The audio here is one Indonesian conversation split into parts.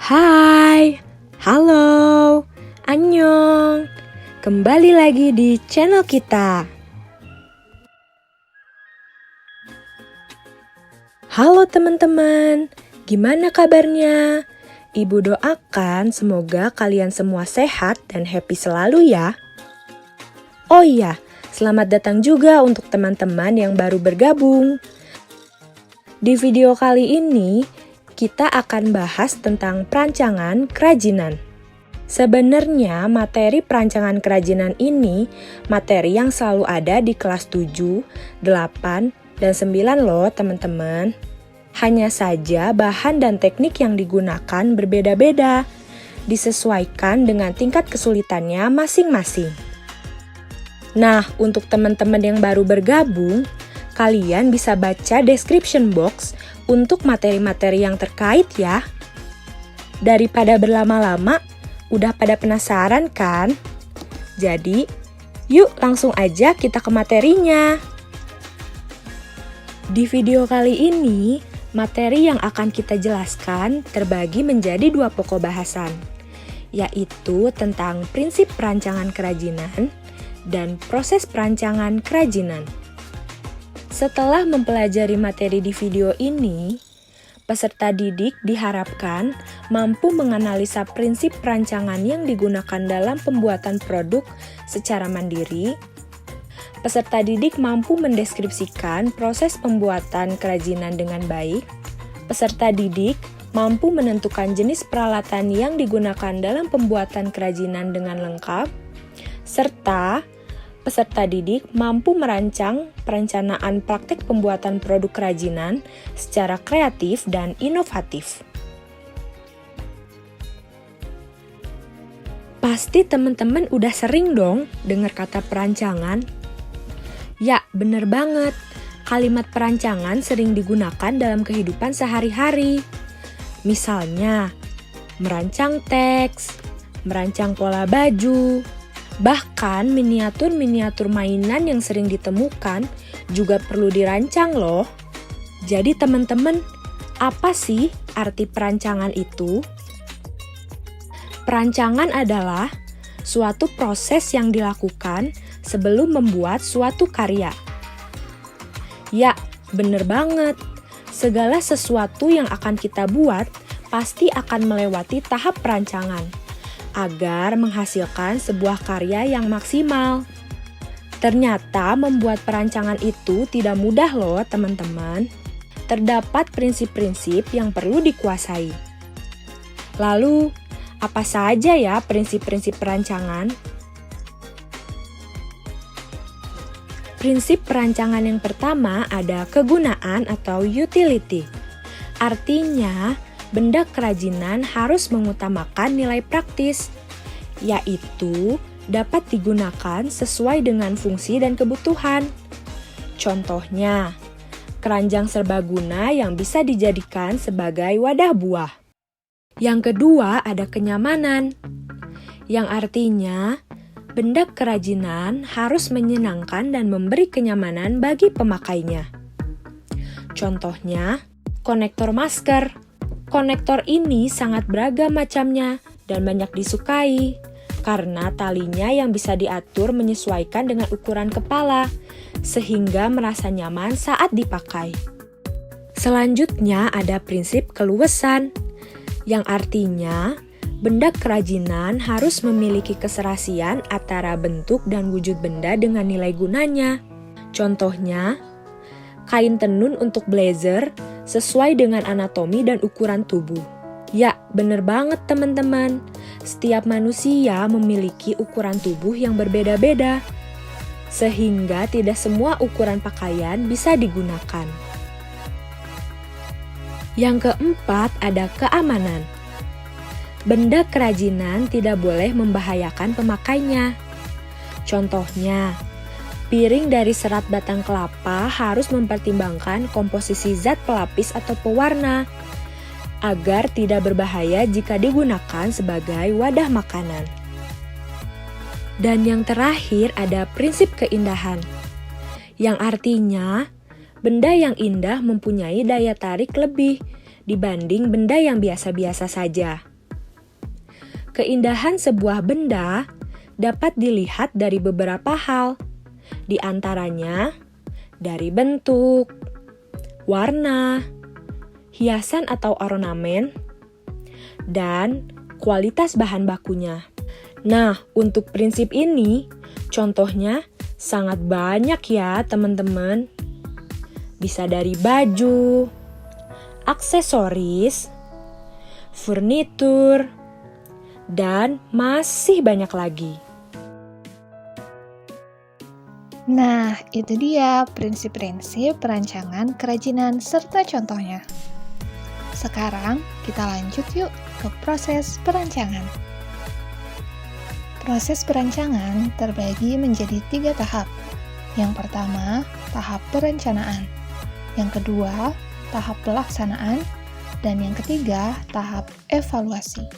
Hai, halo, annyeong. Kembali lagi di channel kita. Halo teman-teman, gimana kabarnya? Ibu doakan semoga kalian semua sehat dan happy selalu ya. Oh iya, selamat datang juga untuk teman-teman yang baru bergabung. Di video kali ini, kita akan bahas tentang perancangan kerajinan. Sebenarnya materi perancangan kerajinan ini materi yang selalu ada di kelas 7, 8, dan 9 loh teman-teman. Hanya saja bahan dan teknik yang digunakan berbeda-beda, disesuaikan dengan tingkat kesulitannya masing-masing. Nah, untuk teman-teman yang baru bergabung, kalian bisa baca description box untuk materi-materi yang terkait ya. Daripada berlama-lama, udah pada penasaran kan? Jadi, yuk langsung aja kita ke materinya. Di video kali ini, materi yang akan kita jelaskan terbagi menjadi 2 pokok bahasan, yaitu tentang prinsip perancangan kerajinan dan proses perancangan kerajinan. Setelah mempelajari materi di video ini, peserta didik diharapkan mampu menganalisa prinsip perancangan yang digunakan dalam pembuatan produk secara mandiri. Peserta didik mampu mendeskripsikan proses pembuatan kerajinan dengan baik. Peserta didik mampu menentukan jenis peralatan yang digunakan dalam pembuatan kerajinan dengan lengkap, serta peserta didik mampu merancang perencanaan praktek pembuatan produk kerajinan secara kreatif dan inovatif. Pasti teman-teman udah sering dong dengar kata perancangan. Ya, bener banget. Kalimat perancangan sering digunakan dalam kehidupan sehari-hari. Misalnya, merancang teks, merancang pola baju, bahkan miniatur-miniatur mainan yang sering ditemukan juga perlu dirancang loh. Jadi teman-teman, apa sih arti perancangan itu? Perancangan adalah suatu proses yang dilakukan sebelum membuat suatu karya. Ya, bener banget. Segala sesuatu yang akan kita buat pasti akan melewati tahap perancangan agar menghasilkan sebuah karya yang maksimal. Ternyata membuat perancangan itu tidak mudah loh teman-teman. Terdapat prinsip-prinsip yang perlu dikuasai. Lalu, apa saja ya prinsip-prinsip perancangan? Prinsip perancangan yang pertama ada kegunaan atau utility. Artinya, benda kerajinan harus mengutamakan nilai praktis, yaitu dapat digunakan sesuai dengan fungsi dan kebutuhan. Contohnya, keranjang serbaguna yang bisa dijadikan sebagai wadah buah. Yang kedua ada kenyamanan, yang artinya benda kerajinan harus menyenangkan dan memberi kenyamanan bagi pemakainya. Contohnya, konektor masker. Konektor ini sangat beragam macamnya dan banyak disukai karena talinya yang bisa diatur menyesuaikan dengan ukuran kepala sehingga merasa nyaman saat dipakai. Selanjutnya ada prinsip keluasan yang artinya benda kerajinan harus memiliki keserasian antara bentuk dan wujud benda dengan nilai gunanya. Contohnya, kain tenun untuk blazer sesuai dengan anatomi dan ukuran tubuh. Ya, bener banget teman-teman. Setiap manusia memiliki ukuran tubuh yang berbeda-beda, sehingga tidak semua ukuran pakaian bisa digunakan. Yang keempat ada keamanan. Benda kerajinan tidak boleh membahayakan pemakainya. Contohnya, piring dari serat batang kelapa harus mempertimbangkan komposisi zat pelapis atau pewarna agar tidak berbahaya jika digunakan sebagai wadah makanan. Dan yang terakhir ada prinsip keindahan, yang artinya benda yang indah mempunyai daya tarik lebih dibanding benda yang biasa-biasa saja. Keindahan sebuah benda dapat dilihat dari beberapa hal, di antaranya dari bentuk, warna, hiasan atau ornamen, dan kualitas bahan bakunya. Nah, untuk prinsip ini, contohnya sangat banyak ya teman-teman. Bisa dari baju, aksesoris, furnitur, dan masih banyak lagi. Nah, itu dia prinsip-prinsip perancangan kerajinan serta contohnya. Sekarang kita lanjut yuk ke proses perancangan. Proses perancangan terbagi menjadi 3 tahap. Yang pertama, tahap perencanaan. Yang kedua, tahap pelaksanaan. Dan yang ketiga, tahap evaluasi.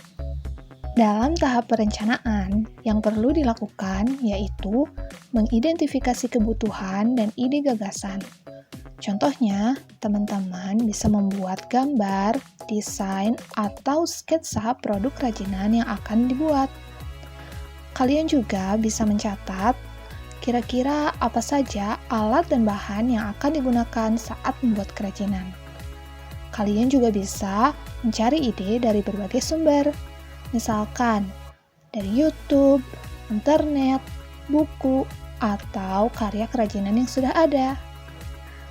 Dalam tahap perencanaan, yang perlu dilakukan yaitu mengidentifikasi kebutuhan dan ide gagasan. Contohnya, teman-teman bisa membuat gambar, desain, atau sketsa produk kerajinan yang akan dibuat. Kalian juga bisa mencatat kira-kira apa saja alat dan bahan yang akan digunakan saat membuat kerajinan. Kalian juga bisa mencari ide dari berbagai sumber, misalkan dari YouTube, internet, buku, atau karya kerajinan yang sudah ada.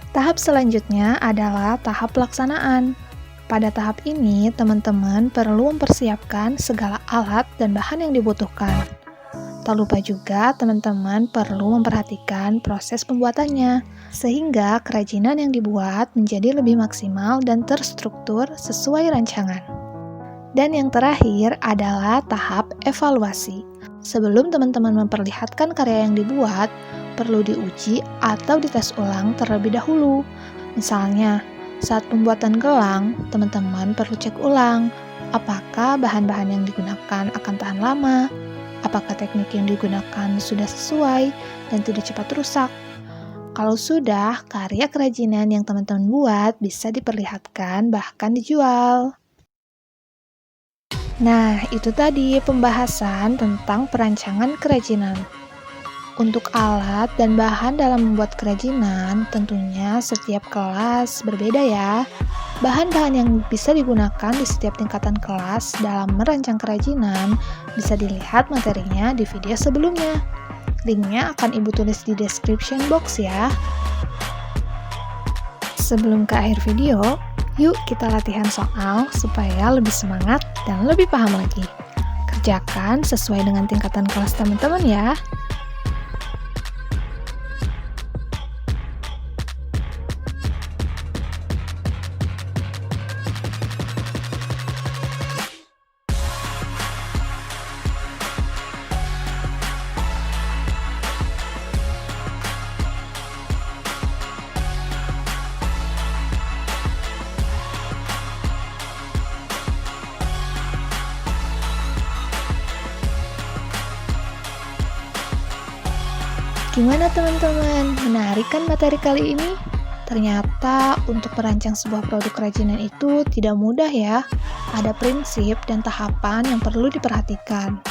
Tahap selanjutnya adalah tahap pelaksanaan. Pada tahap ini, teman-teman perlu mempersiapkan segala alat dan bahan yang dibutuhkan. Tak lupa juga teman-teman perlu memperhatikan proses pembuatannya, sehingga kerajinan yang dibuat menjadi lebih maksimal dan terstruktur sesuai rancangan. Dan yang terakhir adalah tahap evaluasi. Sebelum teman-teman memperlihatkan karya yang dibuat, perlu diuji atau dites ulang terlebih dahulu. Misalnya, saat pembuatan gelang, teman-teman perlu cek ulang apakah bahan-bahan yang digunakan akan tahan lama, apakah teknik yang digunakan sudah sesuai dan tidak cepat rusak. Kalau sudah, karya kerajinan yang teman-teman buat bisa diperlihatkan bahkan dijual. Nah, itu tadi pembahasan tentang perancangan kerajinan. Untuk alat dan bahan dalam membuat kerajinan, tentunya setiap kelas berbeda ya. Bahan-bahan yang bisa digunakan di setiap tingkatan kelas dalam merancang kerajinan bisa dilihat materinya di video sebelumnya. Linknya akan Ibu tulis di description box ya. Sebelum ke akhir video, yuk kita latihan soal supaya lebih semangat dan lebih paham lagi. Kerjakan sesuai dengan tingkatan kelas teman-teman ya. Gimana teman-teman? Menarik kan materi kali ini? Ternyata untuk merancang sebuah produk kerajinan itu tidak mudah ya. Ada prinsip dan tahapan yang perlu diperhatikan.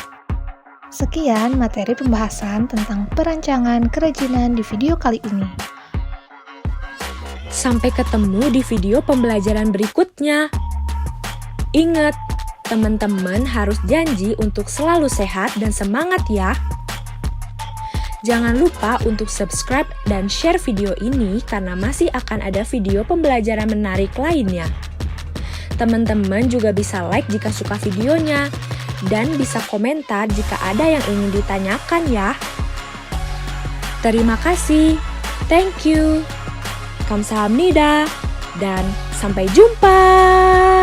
Sekian materi pembahasan tentang perancangan kerajinan di video kali ini. Sampai ketemu di video pembelajaran berikutnya. Ingat, teman-teman harus janji untuk selalu sehat dan semangat ya. Jangan lupa untuk subscribe dan share video ini karena masih akan ada video pembelajaran menarik lainnya. Teman-teman juga bisa like jika suka videonya dan bisa komentar jika ada yang ingin ditanyakan ya. Terima kasih. Thank you. Kamsahamnida dan sampai jumpa.